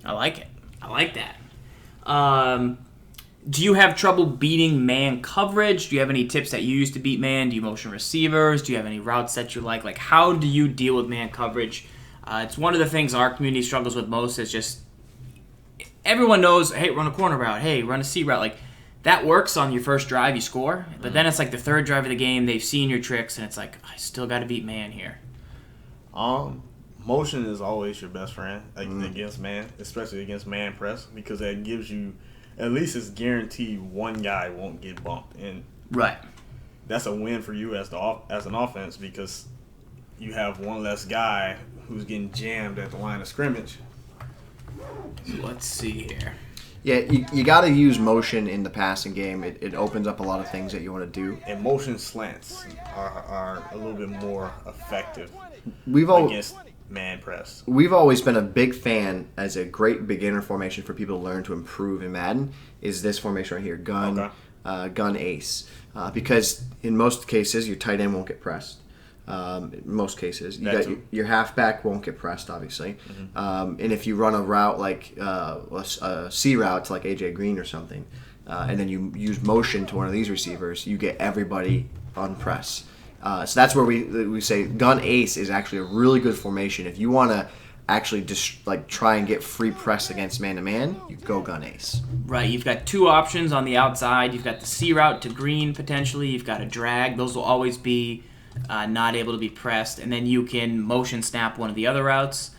I like it. I like that. Do you have trouble beating man coverage? Do you have any tips that you use to beat man? Do you motion receivers? Do you have any routes that you like? Like, how do you deal with man coverage? It's one of the things our community struggles with most is just everyone knows, hey, run a corner route. Hey, run a C route. Like, that works on your first drive, you score. But then it's like the third drive of the game, they've seen your tricks, and it's like, I still got to beat man here. Motion is always your best friend against man, especially against man press, because that gives you, at least it's guaranteed one guy won't get bumped, and Right. that's a win for you as an offense because you have one less guy who's getting jammed at the line of scrimmage. So let's see here. Yeah, you got to use motion in the passing game. It opens up a lot of things that you want to do. And motion slants are a little bit more effective We've against man press. We've always been a big fan as a great beginner formation for people to learn to improve in Madden is this formation right here, gun ace. Because in most cases, your tight end won't get pressed. In most cases, your halfback won't get pressed, obviously. And if you run a route like a C route to like AJ Green or something, and then you use motion to one of these receivers, you get everybody on press. So that's where we say gun ace is actually a really good formation. If you want to actually just like try and get free press against man-to-man, you go gun ace. Right, you've got two options on the outside. You've got the C route to green potentially. You've got a drag. Those will always be not able to be pressed. And then you can motion snap one of the other routes.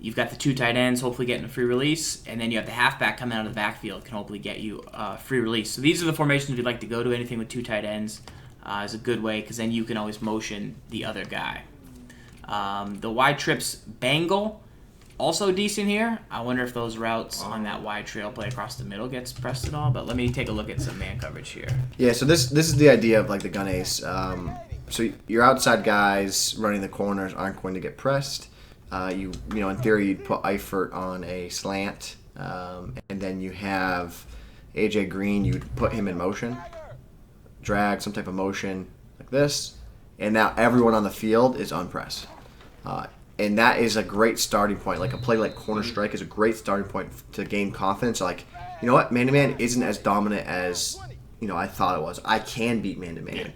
You've got the two tight ends hopefully getting a free release. And then you have the halfback coming out of the backfield can hopefully get you a free release. So these are the formations we'd like to go to. Anything with two tight ends is a good way because then you can always motion the other guy. The Y trips Bangle, also decent here. I wonder if those routes on that Y trail play across the middle gets pressed at all. But let me take a look at some man coverage here. Yeah, so this is the idea of like the gun ace. So your outside guys running the corners aren't going to get pressed. You know, in theory, you'd put Eifert on a slant, and then you have AJ Green. You'd put him in motion, drag some type of motion like this, and now everyone on the field is unpressed. And that is a great starting point. Like a play like corner strike is a great starting point to gain confidence. Like, you know what, man-to-man isn't as dominant as I thought it was. I can beat man-to-man.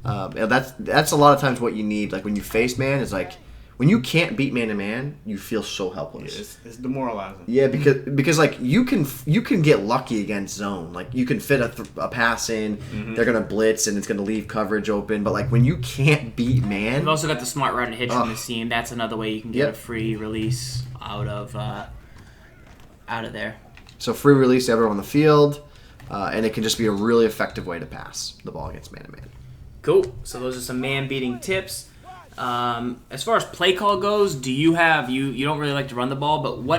That's a lot of times what you need. Like when you face man, is like when you can't beat man-to-man, you feel so helpless. Yeah, it's demoralizing. Yeah, because like you can get lucky against zone. Like you can fit a pass in, they're gonna blitz and it's gonna leave coverage open. But like when you can't beat man, We've also got the smart run and hitch from the seam. That's another way you can get a free release out of there. So free release to everyone on the field, and it can just be a really effective way to pass the ball against man-to-man. Cool. So those are some man-beating tips. As far as play call goes, do you have you don't really like to run the ball, but what